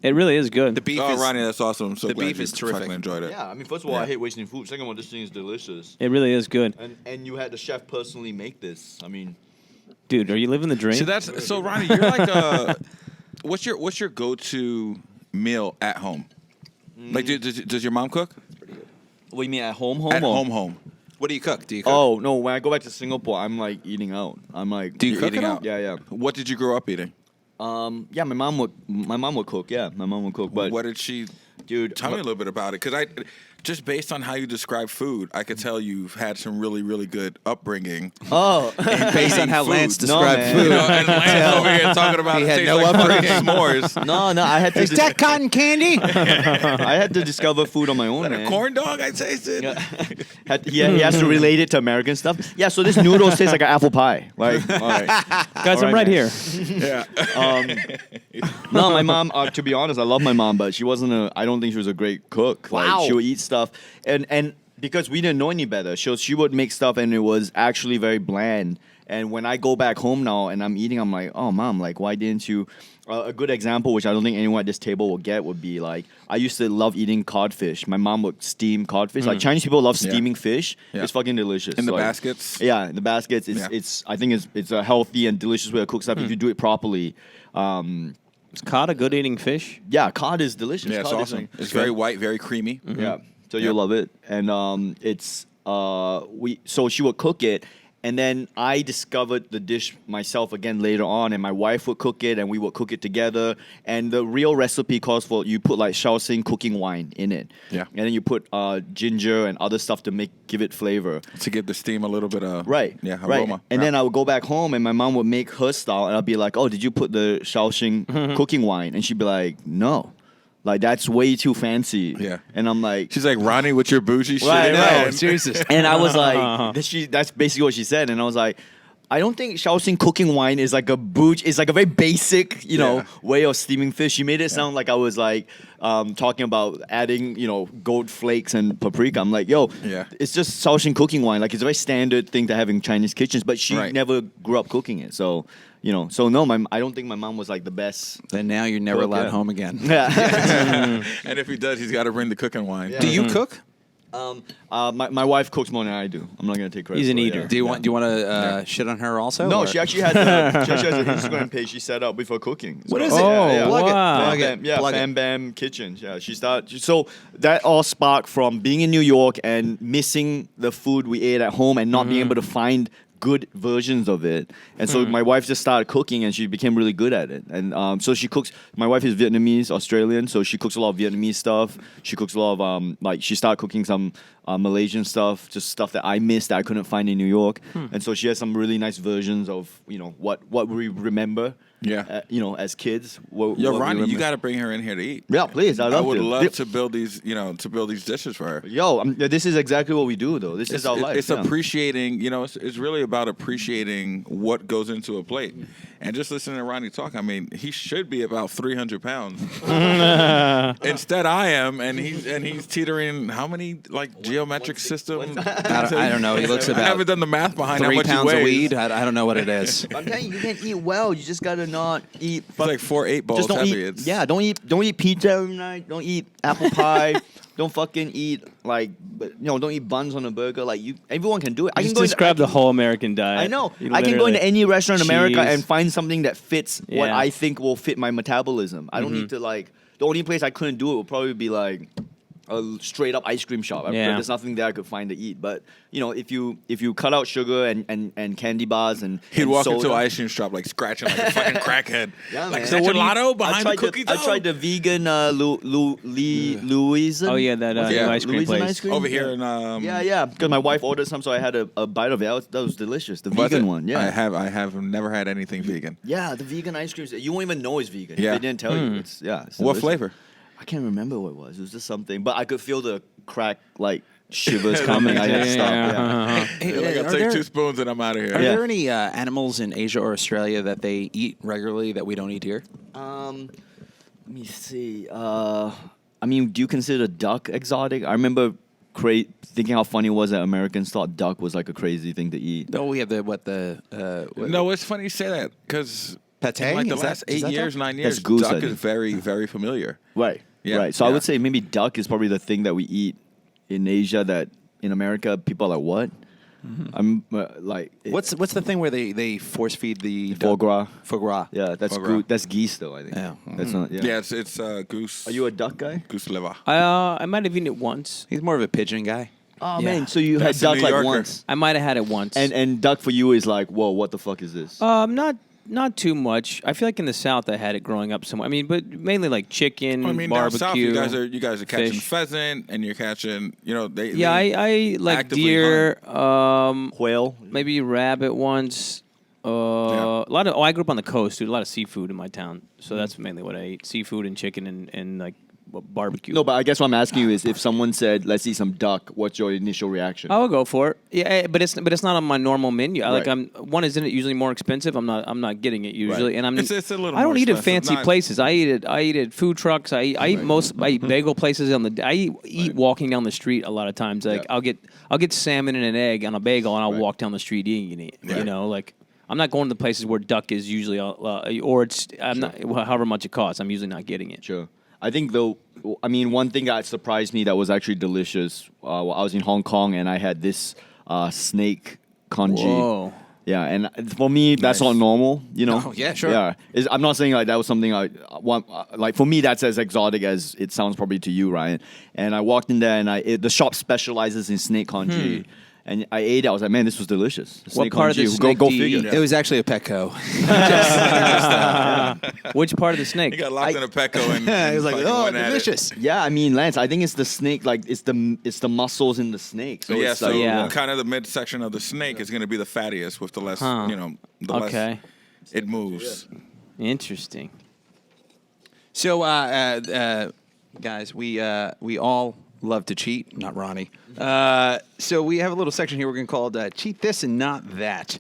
It really is good. The beef Oh, is Ronnie, that's awesome. I'm so the glad beef you is terrific. fucking enjoyed it. Yeah, I mean, first of all, I hate wasting food. Second of all, this thing is delicious. It really is good, And you had the chef personally make this. I mean, dude. Are you living the dream? So Ronnie, you're like what's your go-to meal at home? Like, does your mom cook? what do you mean at home? At home. What do you cook? Do you cook? Oh no! When I go back to Singapore, I'm like eating out. I'm like, Do you cook eating at out? all? Yeah. What did you grow up eating? Yeah, my mom would cook. Yeah, my mom would cook. But What did she? dude, Tell me a little bit about it, because just based on how you describe food, I could tell you've had some really, really good upbringing. Oh, Based on how food. Lance No, described man. food. And Lance over here talking about He it had tastes no like fucking upbringing. s'mores. no, I had to. Is that cotton candy? I had to discover food on my own, That a man. corn dog I tasted. He has to relate it to American stuff. Yeah, so this noodles tastes like an apple pie. Like, all right. Guys, All I'm right, right man. here. Yeah. No, my mom. To be honest, I love my mom, but she wasn't I don't think she was a great cook. Like, Wow. she would eat stuff, and because we didn't know any better, she would make stuff, and it was actually very bland. And when I go back home now and I'm eating, I'm like, oh, mom, like, why didn't you? A good example, which I don't think anyone at this table will get, would be like, I used to love eating codfish. My mom would steam codfish. Like, Chinese people love Yeah. steaming fish. Yeah. It's fucking delicious. In the Like, baskets. Yeah, in the baskets. I think it's a healthy and delicious way to cook stuff if you do it properly. Is cod a good eating fish? Yeah, cod is delicious. Yeah, it's Cod is awesome. like- It's very white, very creamy. Yeah. so you'll love it. And so she would cook it. And then I discovered the dish myself again later on, and my wife would cook it, and we would cook it together. And the real recipe calls for you put like Shaoxing cooking wine in it, Yeah. and then you put ginger and other stuff to give it flavor. To give the steam a little bit of Right. aroma. Right. And then I would go back home, and my mom would make her style, and I'd be like, "Oh, did you put the Shaoxing cooking wine?" And she'd be like, "No." Like, that's way too fancy. Yeah. And I'm like, she's like, Ronny, with your bougie shit. Right, right. No, seriously. and I was like, that's basically what she said. And I was like, I don't think Shaoxing cooking wine is like a it's like a very basic, way of steaming fish. She made it sound like I was like talking about adding, gold flakes and paprika. I'm like, it's just Shaoxing cooking wine. Like, it's a very standard thing to have in Chinese kitchens, but she never grew up cooking it. So, no, I don't think my mom was like the best. Then now you're never allowed home again. Yeah. And if he does, he's got to bring the cooking wine. Do you cook? My wife cooks more than I do. I'm not gonna take credit. He's an for it, eater. yeah. Do you want to shit on her also? No, or? she actually has an Instagram page she set up with her cooking. What So- is it? Oh, Plug wow. it. Plug Bam, it. yeah, Plug Bam it. Bam Kitchen. Yeah, she started. So that all sparked from being in New York and missing the food we ate at home and not being able to find good versions of it. And so my wife just started cooking and she became really good at it. And so she cooks. My wife is Vietnamese, Australian, so she cooks a lot of Vietnamese stuff. She cooks a lot of like she started cooking some Malaysian stuff, just stuff that I missed that I couldn't find in New York. And so she has some really nice versions of what we remember. Yeah. As kids. Yo, what we Ronny, you remember. got to bring her in here to eat. Yeah, please. I would to. love to build these, these dishes for her. Yo, this is exactly what we do, though. This is our life. It's yeah. appreciating, it's really about appreciating what goes into a plate. And just listening to Ronny talk, I mean, he should be about 300 pounds. Instead, I am, and he's teetering how many like geometric systems? I don't know. He looks I about haven't done the math behind how 3 much he pounds weighs. of weed. I don't know what it is. I'm telling you, you can eat well. You just gotta not eat. It's like 4 8 balls Just don't heavy. eat. Yeah, don't eat pizza every night. Don't eat apple pie. Don't fucking eat don't eat buns on a burger. Like everyone can do it. I Just can go describe into, the whole American diet. I know. You I can go into literally- any restaurant in America cheese. and find something that fits what Yeah. I think will fit my metabolism. I don't need to like. The only place I couldn't do it would probably be like a straight up ice cream shop. Yeah. There's nothing there I could find to eat. But if you cut out sugar and candy bars and He'd and walk soda, into an ice cream shop like scratching like a fucking crackhead. Yeah, like, man. is that gelato behind the I tried cookie dough? I tried the vegan Louise. Oh, yeah, that What's it new called? ice cream Louisan place. ice cream? Over here in Yeah. Because my wife ordered some, so I had a bite of it. That was delicious. The was vegan it? one. Yeah. I have never had anything vegan. Yeah, the vegan ice creams. You won't even know it's vegan. Yeah. They didn't tell you. It's What delicious. flavor? I can't remember what it was. It was just something, but I could feel the crack like shivers coming. I had to stop. Yeah. Hey, Like, I'll are take there- 2 spoons and I'm out of here. Are Yeah. there any animals in Asia or Australia that they eat regularly that we don't eat here? Let me see. I mean, do you consider duck exotic? I remember thinking how funny it was that Americans thought duck was like a crazy thing to eat. No, we have No, it's funny you say that because Pate? in like the Is that- last is 8 that years, duck? 9 That's years, goose, I duck think. is very, very familiar. Right. Yeah, Right. So I yeah. would say maybe duck is probably the thing that we eat in Asia that in America people are like, what? I'm like, What's the thing where they force feed the foie gras? Foie gras. Yeah, that's Foie gras. that's geese though. I think. Yeah. That's not. Yeah. Yeah, it's goose. Are you a duck guy? goose liver? I might have eaten it once. He's more of a pigeon guy. Oh Yeah. man, so you That's had a duck New like Yorker. once, I might have had it once. and duck for you is like, whoa, what the fuck is this? Not too much. I feel like in the South I had it growing up somewhere. I mean, but mainly like chicken, I mean, down barbecue. south, you guys are catching fish. pheasant, and you're catching, they. Yeah, they I like actively deer. Whale. Maybe rabbit once. A lot of. Oh, I grew up on the coast, dude. A lot of seafood in my town, so that's mainly what I ate: seafood and chicken and like barbecue. No, but I guess what I'm asking you is, if someone said, "Let's eat some duck," what's your initial reaction? I would go for it. Yeah, but it's not on my normal menu. Right. Isn't it usually more expensive? I'm not getting it usually, Right. and I'm. It's a little I don't more eat at expensive, fancy not- places. I eat at food trucks. I eat bagel places I eat walking down the street a lot of times. Like Yeah. I'll get salmon and an egg on a bagel, and I'll Right. walk down the street eating it. Right. You know, like. I'm not going to the places where duck is usually, or it's however much it costs. I'm usually not getting it. Sure. I think though, I mean, one thing that surprised me that was actually delicious. While I was in Hong Kong and I had this snake congee. Whoa. Yeah, and for me, that's not normal, you know. Oh, yeah, sure. Yeah, I'm not saying like that was something I want. Like for me, that's as exotic as it sounds probably to you, Ryan. And I walked in there, and the shop specializes in snake congee. And I ate it. I was like, man, this was delicious. What part of the snake Go do you figure. eat? It was actually a Petco. Which part of the snake? He got locked in a Petco and He was like, fucking oh, went at it. delicious. Yeah, I mean, Lance, I think it's the snake. Like it's the muscles in the snake. So Yeah, it's so like, Yeah. kind of the midsection of the snake is going to be the fattiest with the less, Huh. the less Okay. it moves. Interesting. So, guys, we all love to cheat. Not Ronnie. So we have a little section here we're going to call Cheat This and Not That.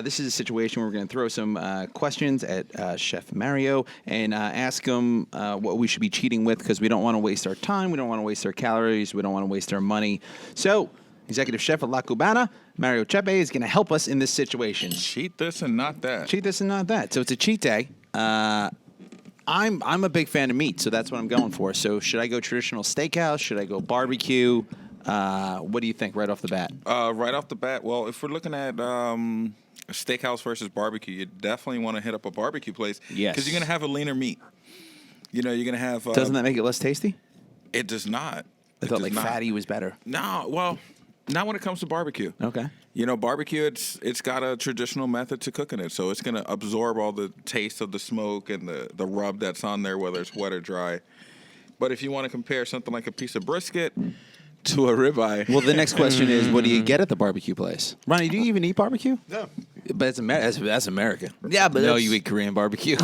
This is a situation where we're going to throw some questions at Chef Mario and ask him what we should be cheating with because we don't want to waste our time. We don't want to waste our calories. We don't want to waste our money. So, Executive Chef at La Cubana, Mario Chape, is going to help us in this situation. Cheat this and not that. Cheat this and not that. So it's a cheat day. I'm a big fan of meat, so that's what I'm going for. So should I go traditional steakhouse? Should I go barbecue? What do you think right off the bat? Right off the bat, well, if we're looking at steakhouse versus barbecue, you definitely want to hit up a barbecue place. Yes. Because you're going to have a leaner meat. You're going to have... Doesn't that make it less tasty? It does not. I It thought does like not. fatty was better. No, well, not when it comes to barbecue. Okay. Barbecue, it's got a traditional method to cooking it, so it's going to absorb all the taste of the smoke and the rub that's on there, whether it's wet or dry. But if you want to compare something like a piece of brisket to a ribeye, Well, the next question is, what do you get at the barbecue place? Ronnie, do you even eat barbecue? No. But that's American. Yeah, but no, that's- you eat Korean barbecue.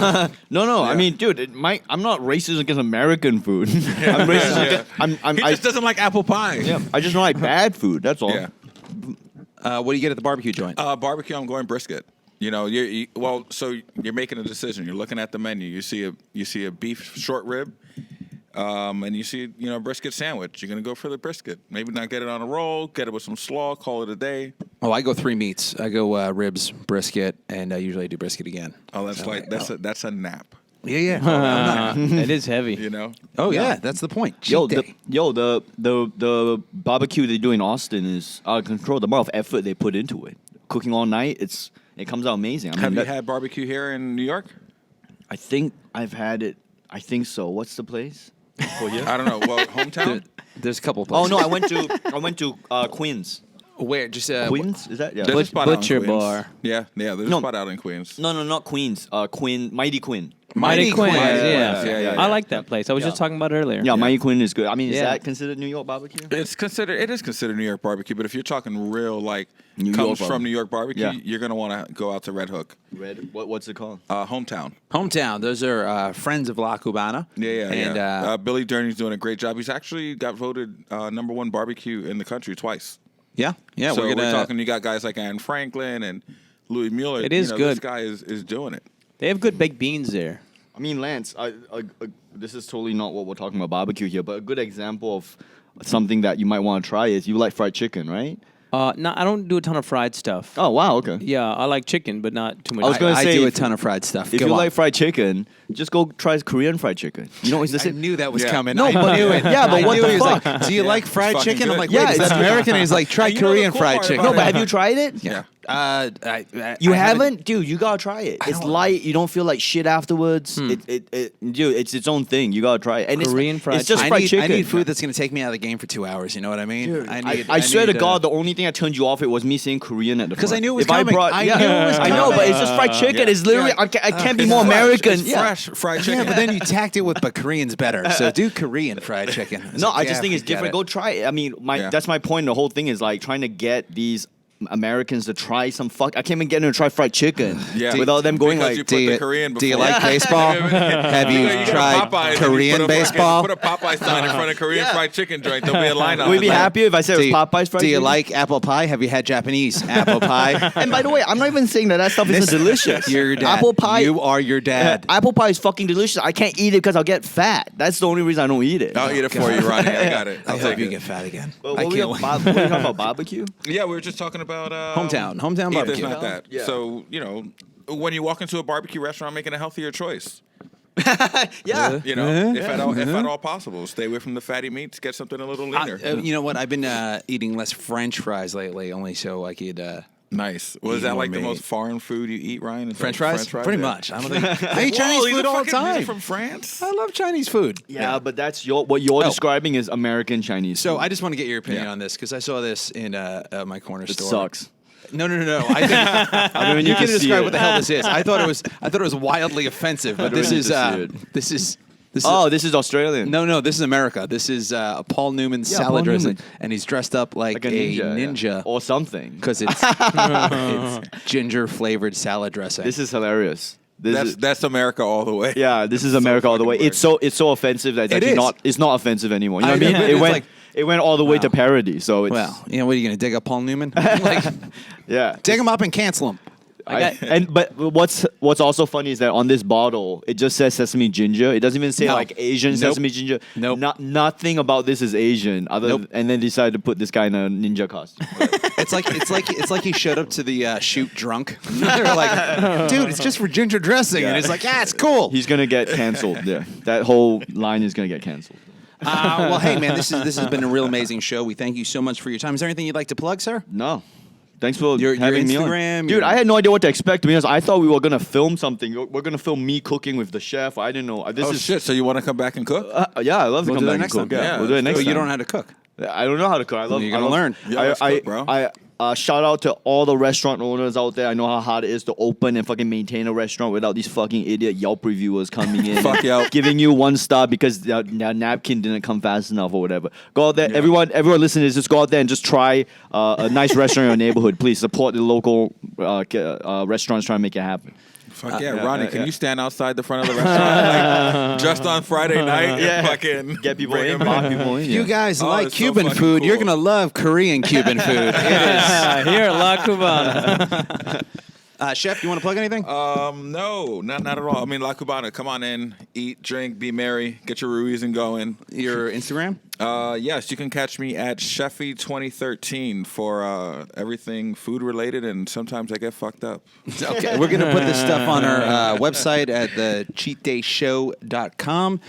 No. I mean, dude, I'm not racist against American food. I'm racist. Against, he just doesn't like apple pie. yeah, I just don't like bad food. That's all. Yeah. What do you get at the barbecue joint? Barbecue, I'm going brisket. So you're making a decision. You're looking at the menu. You see a beef short rib, and you see a brisket sandwich. You're gonna go for the brisket. Maybe not get it on a roll. Get it with some slaw. Call it a day. Oh, I go 3 meats. I go ribs, brisket, and usually I do brisket again. Oh, that's a nap. Yeah. It is heavy. You know. Oh yeah, that's the point. Cheat Yo, day. the barbecue they do in Austin is out of control. The amount of effort they put into it, cooking all night, it comes out amazing. I mean, Have you had barbecue here in New York? I think I've had it. I think so. What's the place? For here? I don't know. Well, hometown. There's a couple of Oh places. no, I went to Queens. Where? Just Queens is that? Yeah. There's a spot out in Butcher Queens. bar. Yeah. There's No. a spot out in Queens. No, not Queens. Mighty Quinn. Mighty Quinn. Yeah. I like that place. I was just talking about it earlier. Yeah, Mighty Quinn is good. I mean, is Yeah. that considered New York barbecue? It is considered New York barbecue, but if you're talking real New comes York from New York barbecue, Yeah. you're gonna want to go out to Red Hook, What's it called? hometown. Hometown. Those are friends of La Cubana. And Billy Durney's doing a great job. He's actually got voted #1 barbecue in the country twice. yeah. So we're gonna. talking. You got guys like Aaron Franklin and Louis Mueller. It is good. This guy is doing it. They have good baked beans there. I mean, Lance, this is totally not what we're talking about barbecue here, but a good example of something that you might want to try is you like fried chicken, right? No, I don't do a ton of fried stuff. Oh, wow, okay. Yeah, I like chicken, but not too much. I was gonna I say, do a if- ton of fried stuff. If Go you on. like fried chicken, just go try Korean fried chicken. You know, it's the I same. knew that was Yeah. coming. No, I but- knew it. yeah, but I what knew the he was fuck? like, do you like fried fucking chicken? I'm good. like, Yeah, wait, is it's that American? And he's like, try And you know the Korean cool fried part chicken. about No, but have you tried it? Yeah. You I haven't? Dude, you gotta try it. It's don't- light. You don't feel like shit afterwards. Dude, it's its own thing. You gotta try it. And Korean fried it's just I fried need, chicken. I need food that's going to take me out of the game for 2 hours. You know what I mean? I swear to God, the only thing that turned you off it was me saying Korean at the front. 'Cause I knew it was if coming. I brought, I yeah, knew it was I know, but coming. it's just fried chicken. Yeah. It's literally I can't be more Fresh. American. It's Yeah. fresh fried chicken. Yeah, but then you tacked it with, but Korean's better. So do Korean fried chicken. It's No, like, I yeah, just think it's forget different. it. Go try it. I mean, Yeah. that's my point. The whole thing is like trying to get these Americans to try some I can't even get them to try fried chicken. Yeah. Without them going Because like, you put the Korean do you before. like baseball? Have you You go to tried Popeyes and you Korean put a baseball? Put a Popeye sign in front of Korean Yeah. fried chicken joint. There'll be a line on we'd it. be happier if I said it was Popeye's fried Do you chicken. like apple pie? Have you had Japanese apple pie? And by the way, I'm not even saying that stuff isn't delicious. You're your dad. Apple pie. You are your dad. Apple pie is fucking delicious. I can't eat it because I'll get fat. That's the only reason I don't eat it. I'll eat it for you, Ronnie. I got it. I I'll hope take you it. get fat again. Well, I what can't were wait. you talking about barbecue? Yeah, we were just talking about Hometown Eat barbecue. this, not that. Yeah. So when you walk into a barbecue restaurant, making a healthier choice. Yeah. If at all possible, stay away from the fatty meats. Get something a little leaner. You know what? I've been eating less French fries lately, only so I could Nice. Was that like the most foreign food you eat, Ryan? French fries? Pretty yeah. much. I don't think I eat Chinese food all the time. From France? I love Chinese food. Yeah, but that's what you're describing is American Chinese. So food. I just want to get your opinion on this because I saw this in my corner it store. sucks. No. I think I don't you need can to see describe it. what the hell this is. I thought it was wildly offensive, but don't this need is to see this is. Oh, this is Australian. No, this is America. This is Paul Newman's salad Paul dressing, Newman. and he's dressed up like a ninja, yeah. Or something. because it's ginger flavored salad dressing. This is hilarious. That's America all the way. Yeah, this is America all the way. fucking It's so offensive that it's It actually is. it's not offensive anymore. You know I what I know, mean? it's like- It went all the way to parody. So it's well, you know what are you going to dig up Paul Newman? Like, yeah. dig him up and cancel him. But what's also funny is that on this bottle it just says sesame ginger. It doesn't even say No. like Asian Nope. sesame ginger. Nope. Nothing about this is Asian. And then decided to put this guy in a ninja costume. It's like he showed up to the shoot drunk. They were like, dude, it's just for ginger dressing, and he's like, yeah, it's cool. He's gonna get canceled. Yeah, that whole line is gonna get canceled. Well, hey man, this has been a real amazing show. We thank you so much for your time. Is there anything you'd like to plug, sir? No. Thanks for Your having me on. Instagram, Dude, your- I had no idea what to expect, to be honest. I thought we were going to film something. We're going to film me cooking with the chef. I didn't know. This Oh, is shit. So you want to come back and cook? Yeah, I love to We'll come do that back next and cook. time. Yeah, Yeah, we'll do it next Oh, time. you don't know how to cook. I don't know how to cook. You're gonna learn. Yeah, let's cook, bro. I shout out to all the restaurant owners out there. I know how hard it is to open and fucking maintain a restaurant without these fucking idiot Yelp reviewers coming in, Fuck Yelp. giving you 1 star because their napkin didn't come fast enough or whatever. Go out there, everyone listening to this, just go out there and just try a nice restaurant in your neighborhood. Please support the local restaurants trying to make it happen. Fuck yeah, Ronnie, can you stand outside the front of the restaurant like, just on Friday night and fucking Get people bring in, 'em lock people in. If you guys like it's so Cuban fucking food, you're cool. gonna love Korean Cuban food. It is. Here at La Cubana. Chef, you want to plug anything? No, not at all. I mean, La Cubana, come on in, eat, drink, be merry, get your Ruizing going. Your Instagram? Yes, you can catch me at Chefy2013 for everything food related, and sometimes I get fucked up. Okay, we're going to put this stuff on our website at thecheatdayshow.com.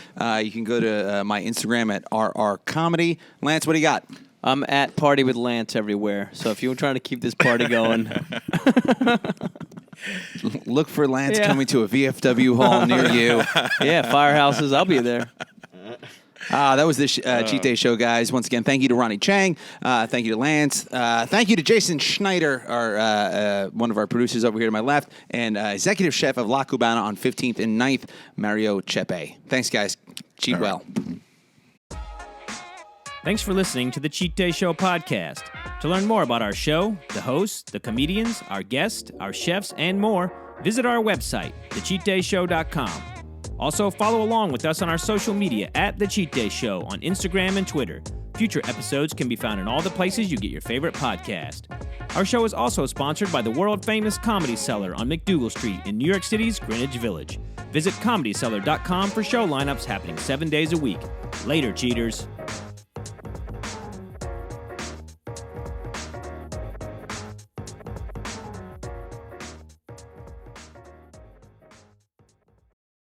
You can go to my Instagram at rrcomedy. Lance, what do you got? I'm at Party with Lance everywhere. So if you're trying to keep this party going, Look for Lance Yeah. coming to a VFW hall near you. yeah, firehouses, I'll be there. That was this Cheat Day show, guys. Once again, thank you to Ronny Chieng. Thank you to Lance. Thank you to Jason Schneider, our one of our producers over here to my left, and executive chef of La Cubana on 15th and 9th, Mario Chape. Thanks, guys. Cheat well. Thanks for listening to the Cheat Day Show podcast. To learn more about our show, the hosts, the comedians, our guests, our chefs, and more, visit our website, thecheatdayshow.com. Also, follow along with us on our social media at The Cheat Day Show on Instagram and Twitter. Future episodes can be found in all the places you get your favorite podcast. Our show is also sponsored by the world-famous Comedy Cellar on McDougal Street in New York City's Greenwich Village. Visit ComedyCellar.com for show lineups happening 7 days a week. Later, cheaters.